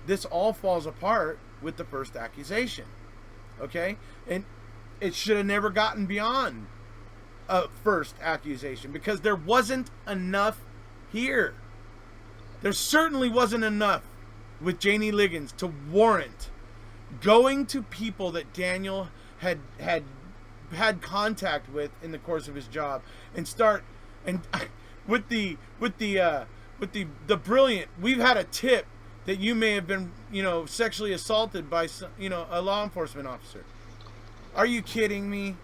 this all falls apart with the first accusation. Okay? And it should have never gotten beyond a first accusation because there wasn't enough here. There certainly wasn't enough with Janie Liggins to warrant going to people that Daniel had contact with in the course of his job and start and with the brilliant, we've had a tip that you may have been, sexually assaulted by a law enforcement officer. Are you kidding me?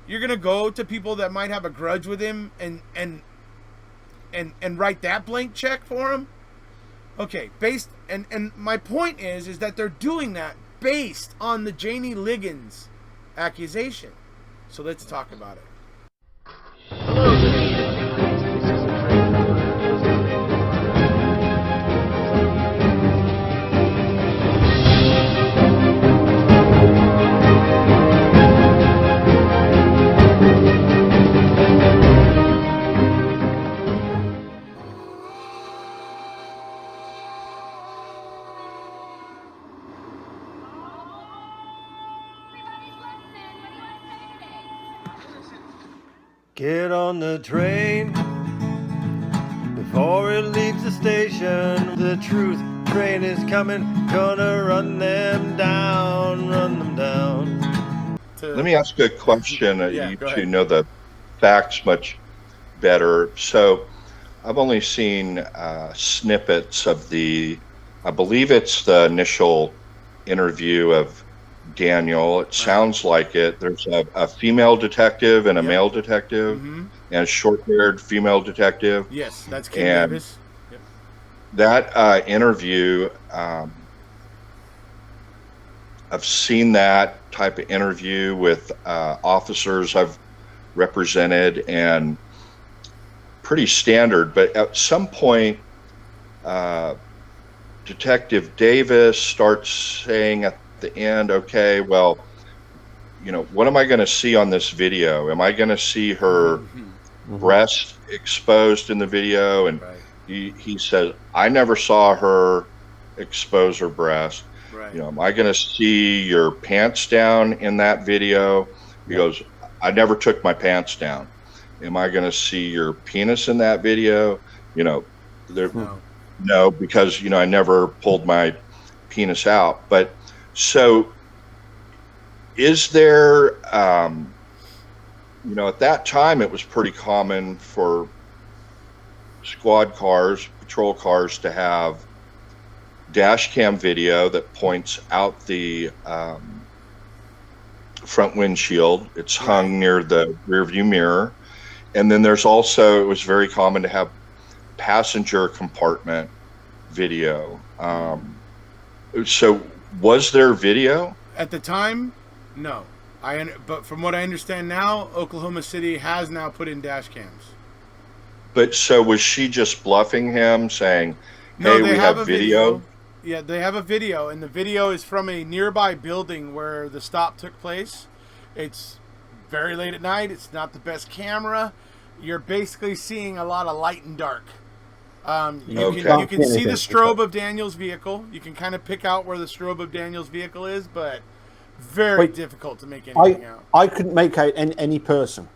You're gonna go to people that might have a grudge with him and write that blank check for him? Okay, and my point is that they're doing that based on the Janie Liggins accusation. So let's talk about it. Get on the train before it leaves the station. The truth train is coming, gonna run them down, run them down. Let me ask you a question. Yeah, You go two ahead. know the facts much better. So I've only seen snippets of I believe it's the initial interview of Daniel. It sounds like it. There's a female detective and a Yep. male detective Mm-hmm. and a short-haired female detective. Yes, that's Kim And Davis. Yep. that interview, I've seen that type of interview with officers I've represented, and pretty standard. But at some point, Detective Davis starts saying at the end, okay, well, what am I going to see on this video? Am I going to see her breast exposed in the video? And Right. he says, I never saw her expose her breast. Right. Am I going to see your pants down in that video? He goes, I never took my pants down. Am I going to see your penis in that video? There, no, because I never pulled my penis out. But so is there at that time it was pretty common for squad cars, patrol cars, to have dash cam video that points out the front windshield. It's hung near the rear view mirror. And then it was very common to have passenger compartment video. So was there video? At the time, no. But from what I understand now, Oklahoma City has now put in dash cams. But so was she just bluffing him, saying, hey, No, they we have a video? Yeah, they have a video, and the video is from a nearby building where the stop took place. It's very late at night. It's not the best camera. You're basically seeing a lot of light and dark. You can see the strobe of Daniel's vehicle. You can kind of pick out where the strobe of Daniel's vehicle is, but very difficult to make anything out. I couldn't make out any person.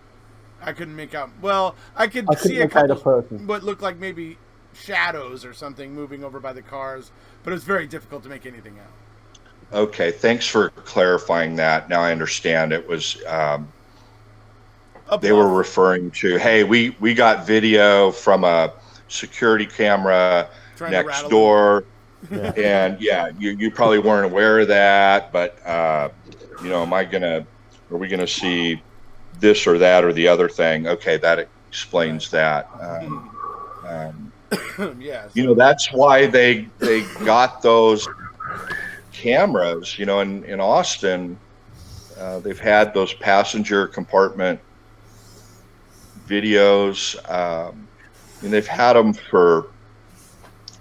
I couldn't make out. Well, I could see a make out couple a person. what looked like maybe shadows or something moving over by the cars, but it was very difficult to make anything out. Okay, thanks for clarifying that. Now I understand. It was they were referring to, hey, we got video from a security camera next door. Yeah. And you probably weren't aware of that, but are we gonna see this or that or the other thing? Okay, that explains that. Yes. That's why they got those cameras. In Austin, they've had those passenger compartment videos, and they've had them for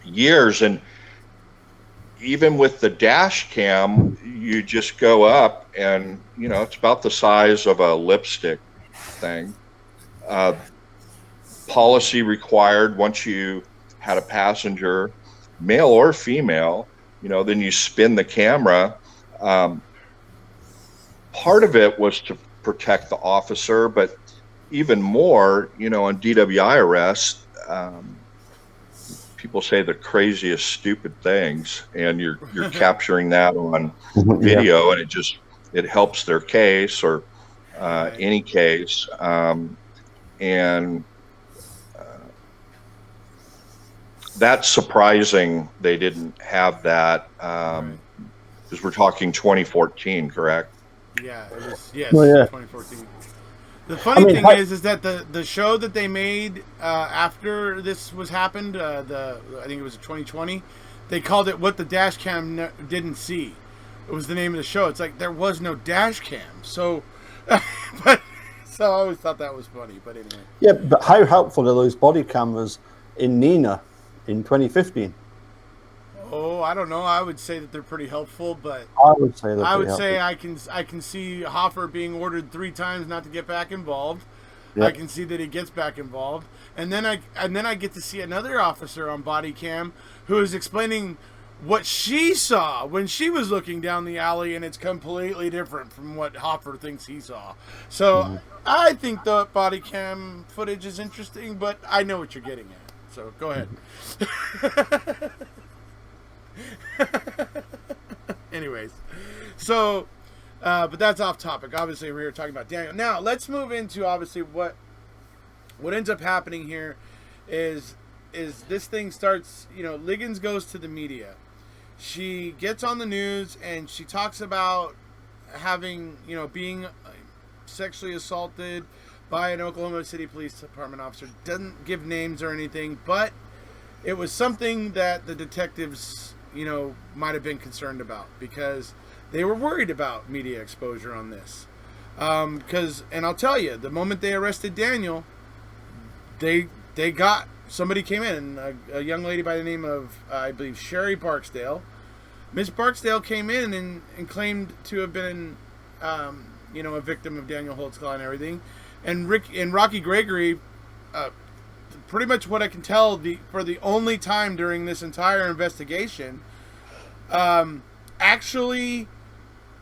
years. And even with the dash cam, you just go up and, it's about the size of a lipstick thing. Policy required, once you had a passenger, male or female, then you spin the camera. Part of it was to protect the officer, but even more, on DWI arrests, people say the craziest stupid things, and you're capturing that on video, and it helps their case, or any case. And that's surprising they didn't have that, because we're talking 2014, correct? Yeah, it was, yes, Well, yeah. 2014. The funny thing is that the show that they made after this was happened, I think it was 2020, they called it "What the Dash Cam Didn't See." It was the name of the show. It's like there was no dash cam, so but so I always thought that was funny. But anyway, Yeah, but how helpful are those body cameras in Nina in 2015? oh, I don't know. I would say that they're pretty helpful, but I would say I would say I can see Hoffer being ordered 3 times not to get back involved. Yep. I can see that he gets back involved, and then I get to see another officer on body cam who is explaining what she saw when she was looking down the alley, and it's completely different from what Hoffer thinks he saw. So I think the body cam footage is interesting, but I know what you're getting at. So go ahead. Anyways, so but that's off topic. Obviously, we're here talking about Daniel. Now let's move into obviously what ends up happening here is this thing starts. Liggins goes to the media. She gets on the news and she talks about having being sexually assaulted by an Oklahoma City Police Department officer. Doesn't give names or anything, but it was something that the detectives might have been concerned about, because they were worried about media exposure on this. And I'll tell you, the moment they arrested Daniel, they got somebody came in, a young lady by the name of I believe Sherry Barksdale. Miss Barksdale came in and claimed to have been a victim of Daniel Holtzclaw and everything. And Rocky Gregory, pretty much what I can tell, for the only time during this entire investigation, actually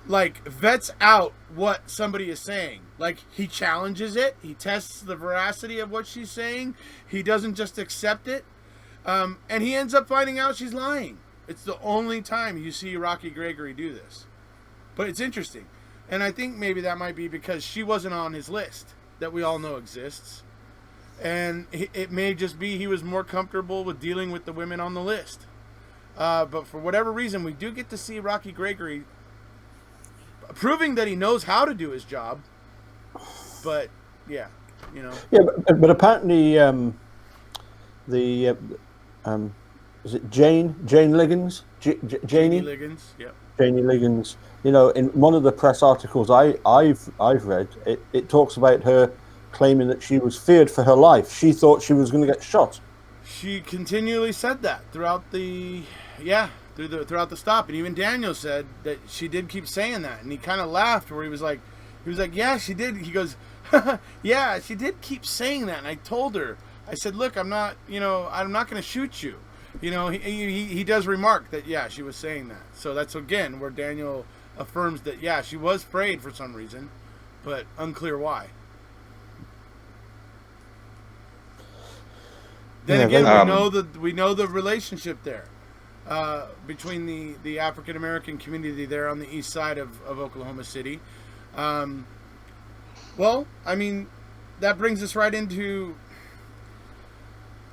vets out what somebody is saying. Like, he challenges it, he tests the veracity of what she's saying, he doesn't just accept it, and he ends up finding out she's lying. It's the only time you see Rocky Gregory do this. But it's interesting, and I think maybe that might be because she wasn't on his list that we all know exists. And it may just be he was more comfortable with dealing with the women on the list. But for whatever reason, we do get to see Rocky Gregory proving that he knows how to do his job. But, yeah, Yeah, but apparently is it Jane Liggins? Janie Liggins, yep. Janie Liggins. In one of the press articles I've read, it talks about her claiming that she was feared for her life. She thought she was going to get shot. She continually said that throughout the stop, and even Daniel said that she did keep saying that, and he kind of laughed where he was like, yeah, she did. He goes, yeah, she did keep saying that, and I told her, I said, look, I'm not going to shoot you. He does remark that, yeah, she was saying that. So that's again where Daniel affirms that, yeah, she was afraid for some reason, but unclear why. Then again, we know the relationship there between the African American community there on the east side of Oklahoma City. Well, I mean, that brings us right into.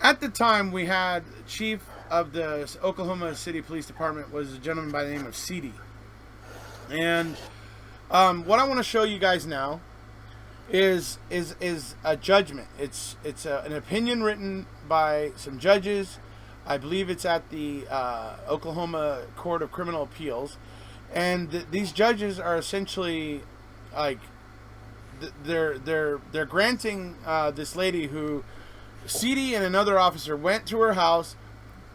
At the time, we had chief of the Oklahoma City Police Department was a gentleman by the name of Seedy. And what I want to show you guys now is a judgment. It's an opinion written by some judges. I believe it's at the Oklahoma Court of Criminal Appeals, and these judges are essentially like they're granting this lady who Seedy and another officer went to her house,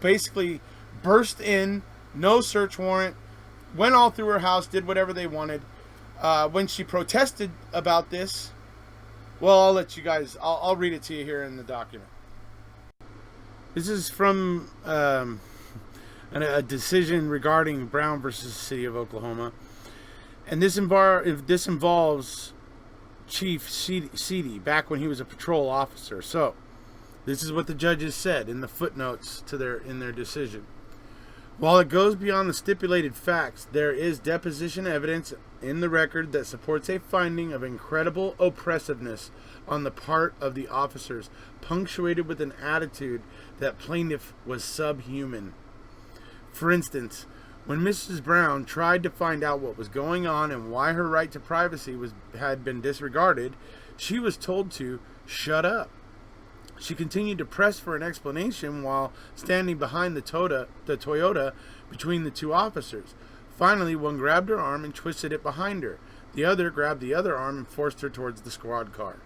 basically burst in, no search warrant, went all through her house, did whatever they wanted. When she protested about this, well, I'll let you guys, I'll read it to you here in the document. This is from a decision regarding Brown versus the city of Oklahoma. And this involves Chief Seedy back when he was a patrol officer. So, this is what the judges said in the footnotes to their decision. While it goes beyond the stipulated facts, there is deposition evidence in the record that supports a finding of incredible oppressiveness on the part of the officers, punctuated with an attitude that plaintiff was subhuman. For instance, when Mrs. Brown tried to find out what was going on and why her right to privacy had been disregarded, she was told to shut up. She continued to press for an explanation while standing behind the Toyota between the two officers. Finally, one grabbed her arm and twisted it behind her. The other grabbed the other arm and forced her towards the squad car.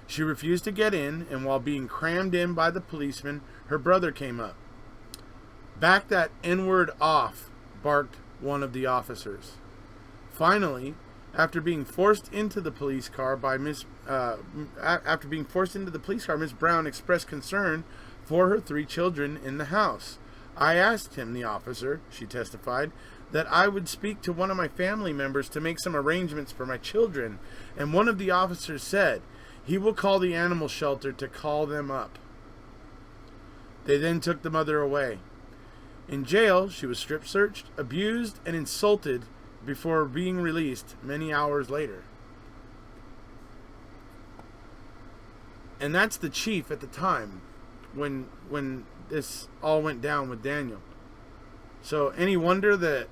She refused to get in, and while being crammed in by the policeman, her brother came up. "Back that N-word off," barked one of the officers. Finally, after being forced into the police car, Miss Brown expressed concern for her 3 children in the house. "I asked him, the officer," she testified, "that I would speak to one of my family members to make some arrangements for my children, and one of the officers said he will call the animal shelter to call them up." They then took the mother away. In jail, she was strip searched, abused, and insulted before being released many hours later. And that's the chief at the time when this all went down with Daniel. So any wonder that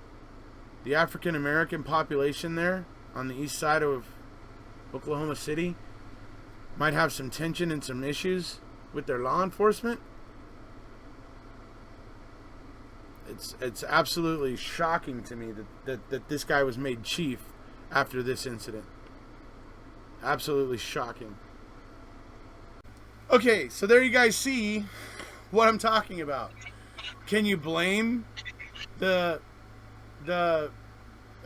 the African American population there on the east side of Oklahoma City might have some tension and some issues with their law enforcement? It's absolutely shocking to me that this guy was made chief after this incident. Absolutely shocking. Okay, so there you guys see what I'm talking about. Can you blame the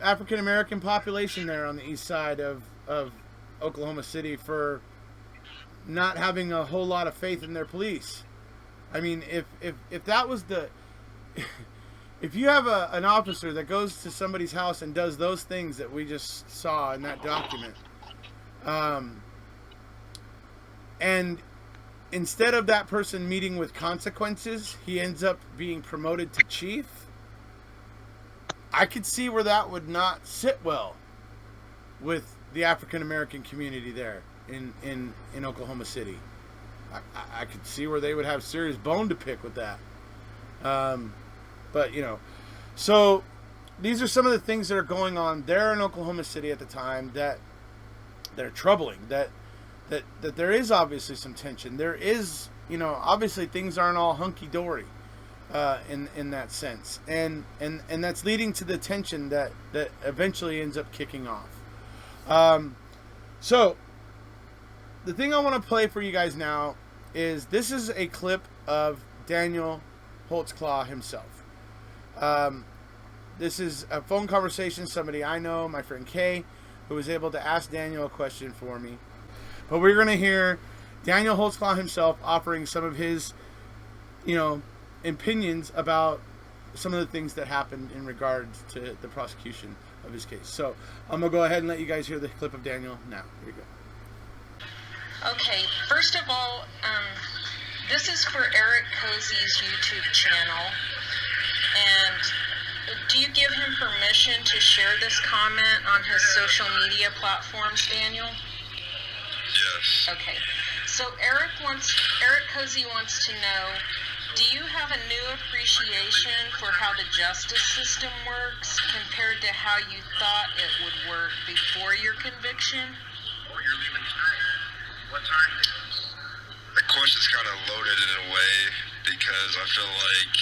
African American population there on the east side of Oklahoma City for not having a whole lot of faith in their police? I mean, if that was the if you have an officer that goes to somebody's house and does those things that we just saw in that document, and instead of that person meeting with consequences, he ends up being promoted to chief, I could see where that would not sit well with the African American community there in Oklahoma City. I could see where they would have serious bone to pick with that. But, so these are some of the things that are going on there in Oklahoma City at the time that are troubling, that there is obviously some tension. There is, obviously things aren't all hunky-dory in that sense. And that's leading to the tension that eventually ends up kicking off. So the thing I want to play for you guys now is this is a clip of Daniel Holtzclaw himself. This is a phone conversation, somebody I know, my friend Kay, who was able to ask Daniel a question for me. But we're going to hear Daniel Holtzclaw himself offering some of his, opinions about some of the things that happened in regards to the prosecution of his case. So I'm going to go ahead and let you guys hear the clip of Daniel now. Here we go. Okay, first of all, this is for Eric Cozy's YouTube channel, and do you give him permission to share this comment on his social media platforms, Daniel? Yes. Okay, so Eric Cozy wants to know, do you have a new appreciation for how the justice system works compared to how you thought it would work before your conviction? Oh, you're leaving tonight. What time? The question's kind of loaded in a way because I feel like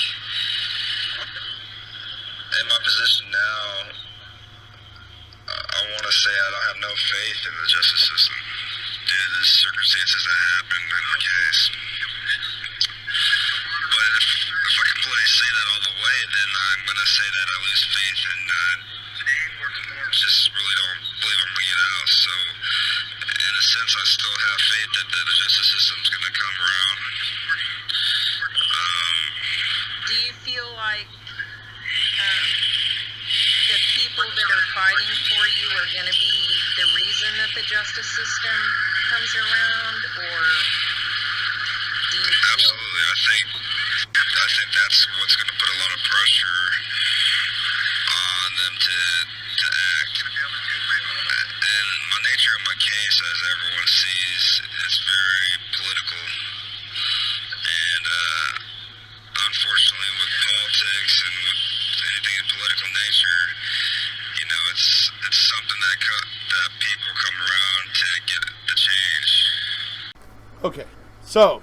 in my position now, I want to say I don't have no faith in the justice system due to the circumstances that happened in my case. But if I completely say that all the way, then I'm going to say that I lose faith and just really don't believe I'm going to get out. So in a sense, I still have faith that the justice system's going to come around. Do you feel like fighting for you are going to be the reason that the justice system comes around, or do you feel... Absolutely. I think that's what's going to put a lot of pressure on them to act. And my nature of my case, as everyone sees, is very political. And unfortunately, with politics and with anything of political nature, you know, it's something that people come around to get the change. Okay, so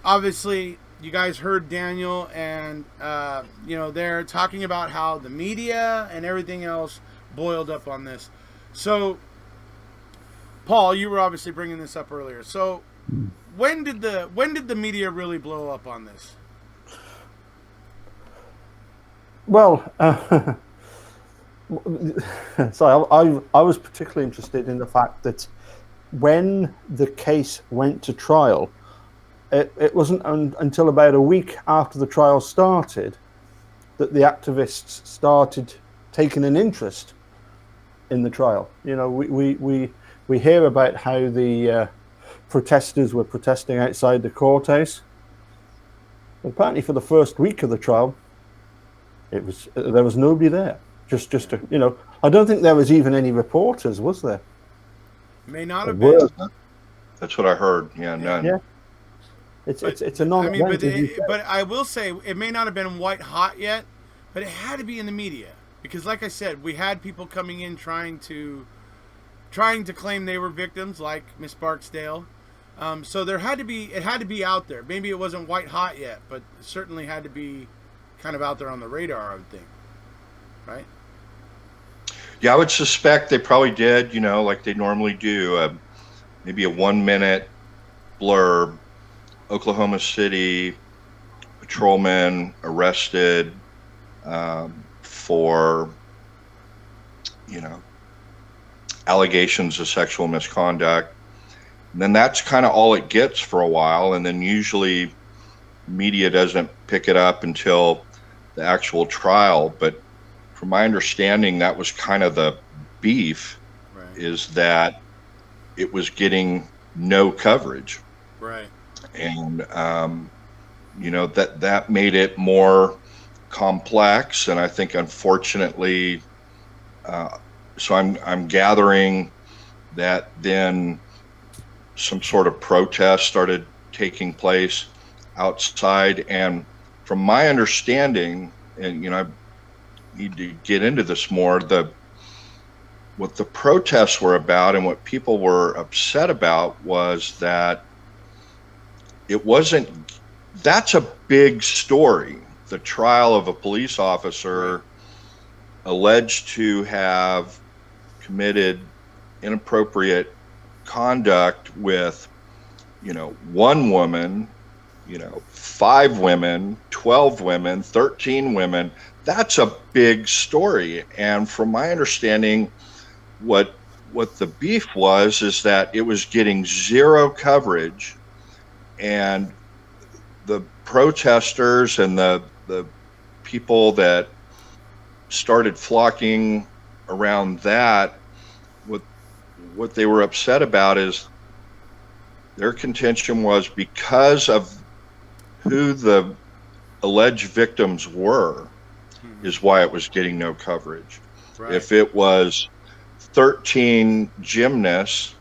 obviously you guys heard Daniel, and you know, they're talking about how the media and everything else boiled up on this. So Paul, you were obviously bringing this up earlier. So when did the media really blow up on this? Well, so I was particularly interested in the fact that when the case went to trial, it wasn't until about a week after the trial started that the activists started taking an interest in the trial. You know, we hear about how the protesters were protesting outside the courthouse. Apparently, for the first week of the trial, there was nobody there. Just to, you know, I don't think there was even any reporters, was there? May not have been. That's what I heard. Yeah, none. Yeah. It's a non-event. I mean, but I will say it may not have been white hot yet, but it had to be in the media because, like I said, we had people coming in trying to claim they were victims, like Miss Barksdale. So it had to be out there. Maybe it wasn't white hot yet, but it certainly had to be kind of out there on the radar, I would think. Right? Yeah, I would suspect they probably did, you know, like they normally do, maybe a 1-minute blurb. Oklahoma City patrolman arrested for, you know, allegations of sexual misconduct. And then that's kind of all it gets for a while. And then usually media doesn't pick it up until the actual trial. But from my understanding, that was kind of the beef, right, is that it was getting no coverage. Right. And, you know, that made it more complex. And I think, unfortunately, so I'm gathering that then some sort of protest started taking place outside. And from my understanding, and, you know, I need to get into this more, what the protests were about and what people were upset about was that that's a big story. The trial of a police officer alleged to have committed inappropriate conduct with, you know, 1 woman, you know, 5 women, 12 women, 13 women. That's a big story. And from my understanding, what the beef was is that it was getting zero coverage, and the protesters and the people that started flocking around that, what they were upset about is their contention was because of who the alleged victims were, is why it was getting no coverage. Right. If it was 13 gymnasts,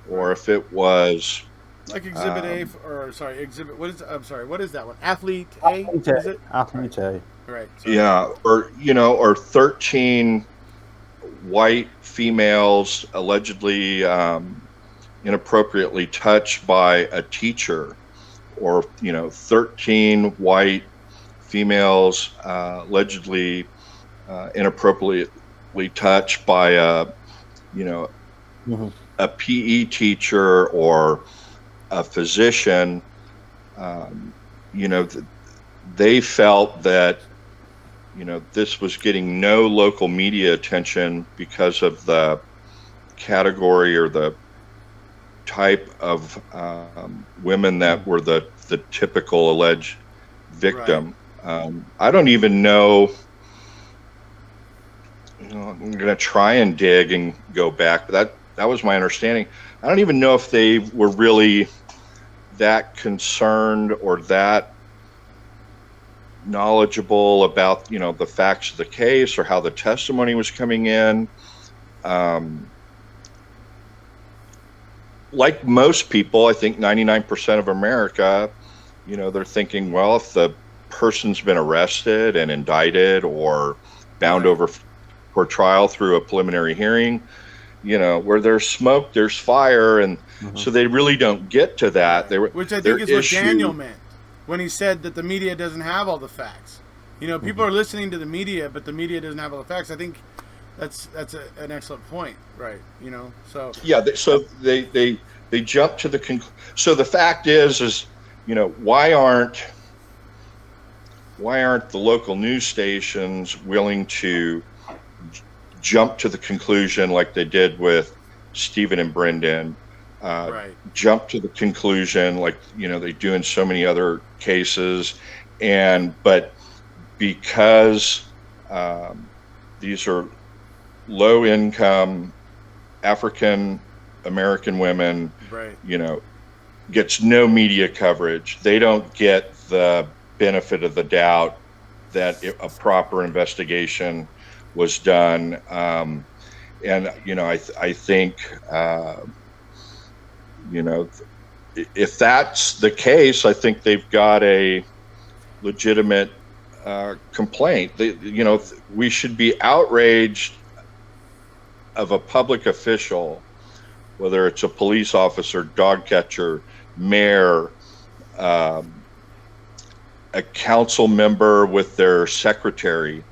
or if it was like Exhibit A, or sorry, Exhibit. What is? I'm sorry. What is that one? Athlete A. Is it? Athlete A. Right. Sorry. Yeah, or, you know, or 13 white females allegedly inappropriately touched by a teacher, or, you know, 13 white females allegedly inappropriately touched by a, you know, a PE teacher or a physician. You know, they felt that, you know, this was getting no local media attention because of the category or the type of women that were the typical alleged victim. Right. I don't even know, you I'm going to try and dig and go back, but that was my understanding. I don't even know if they were really that concerned or that knowledgeable about, the facts of the case or how the testimony was coming in. Like most people, I think 99% of America, they're thinking, well, if the person's been arrested and indicted or bound over for trial through a preliminary hearing, where there's smoke, there's fire. And so they really don't get to that. Which I think is what Daniel meant when he said that the media doesn't have all the facts. People are listening to the media, but the media doesn't have all the facts. I think that's an excellent point, right? So yeah. So they jump to the conclusion. So the fact is why aren't the local news stations willing to jump to the conclusion like they did with Stephen and Brendan? Jump to the conclusion like they do in so many other cases, but because these are low income African American women, gets no media coverage. They don't get the benefit of the doubt that a proper investigation was done. And I think if that's the case, I think they've got a legitimate complaint. We should be outraged of a public official, whether it's a police officer, dog catcher, mayor, a council member with their secretary.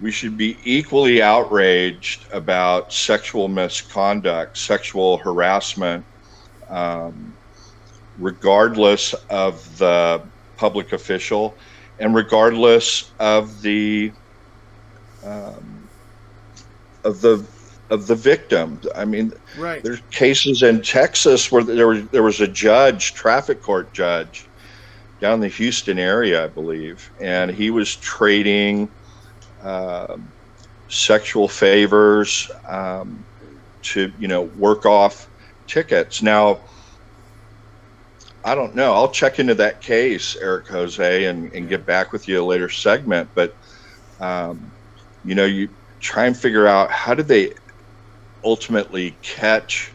We should be equally outraged about sexual misconduct, sexual harassment, regardless of the public official and regardless of the victim. I mean, there's cases in Texas where there was a traffic court judge down in the Houston area, I believe, and he was trading sexual favors to work off tickets. Now, I don't know. I'll check into that case, Eric Jose, and get back with you a later segment. But you try and figure out how did they ultimately catch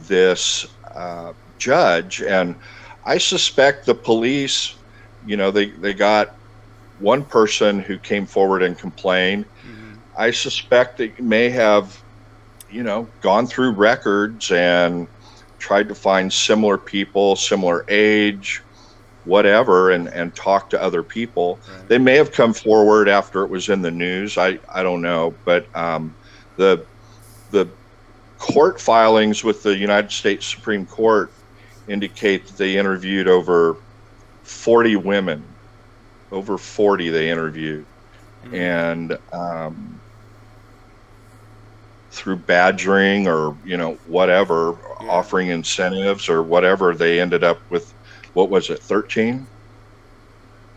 this judge. And I suspect the police, they got one person who came forward and complained. I suspect they may have, gone through records and tried to find similar people, similar age, whatever, and talk to other people. They may have come forward after it was in the news. I don't know. But the court filings with the United States Supreme Court indicate that they interviewed over 40 women. Over 40 they interviewed. And through badgering or, whatever, offering incentives or whatever, they ended up with, what was it, 13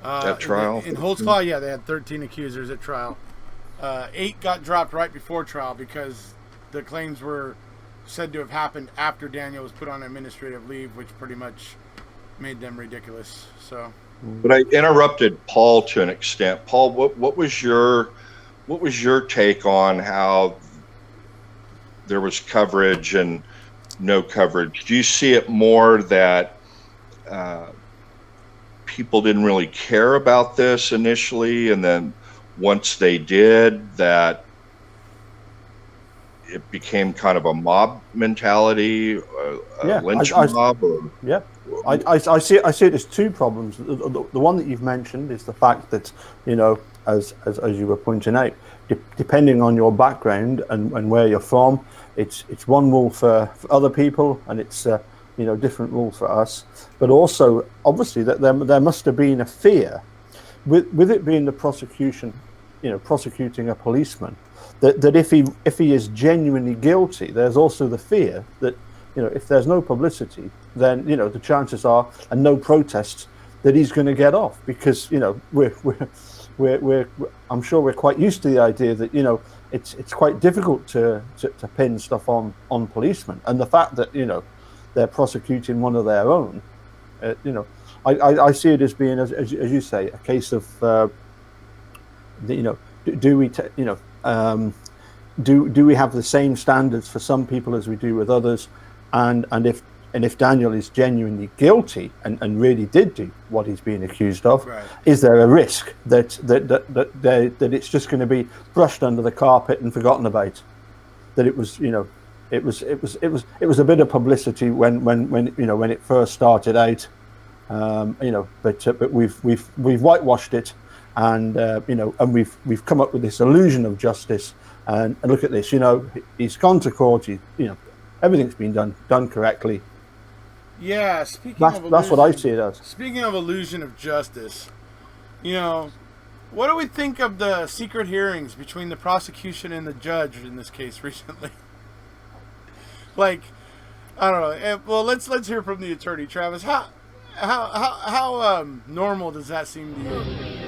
at trial? In Holtzclaw, yeah, they had 13 accusers at trial. 8 got dropped right before trial because the claims were said to have happened after Daniel was put on administrative leave, which pretty much made them ridiculous. So, but I interrupted Paul to an extent. Paul, what was your take on how there was coverage and no coverage? Do you see it more that people didn't really care about this initially, and then once they did, that it became kind of a mob mentality, a lynch mob? Or, yeah, I see it as two problems. The one that you've mentioned is the fact that, as you were pointing out, depending on your background and where you're from, it's one rule for other people, and it's different rule for us. But also, obviously, that there must have been a fear with it being the prosecution, prosecuting a policeman, that if he is genuinely guilty, there's also the fear that if there's no publicity, then the chances are, and no protests, that he's going to get off, because we're I'm sure we're quite used to the idea that, you know, it's quite difficult to pin stuff on policemen, and the fact that, you know, they're prosecuting one of their own, you know, I see it as being, as you say, a case of, you know, do we do we have the same standards for some people as we do with others, and if Daniel is genuinely guilty and really did do what he's being accused of, Right. is there a risk that it's just going to be brushed under the carpet and forgotten about? That it was, you know, it was a bit of publicity when you know, when it first started out, you know, but we've whitewashed it, and you know, and we've come up with this illusion of justice, and look at this, you know, he's gone to court, you know, everything's been done correctly. Yeah, That's what I see it as. Speaking of illusion of justice, you know, what do we think of the secret hearings between the prosecution and the judge in this case recently? Like, I don't know. Well, let's hear from the attorney, Travis. How normal does that seem to you?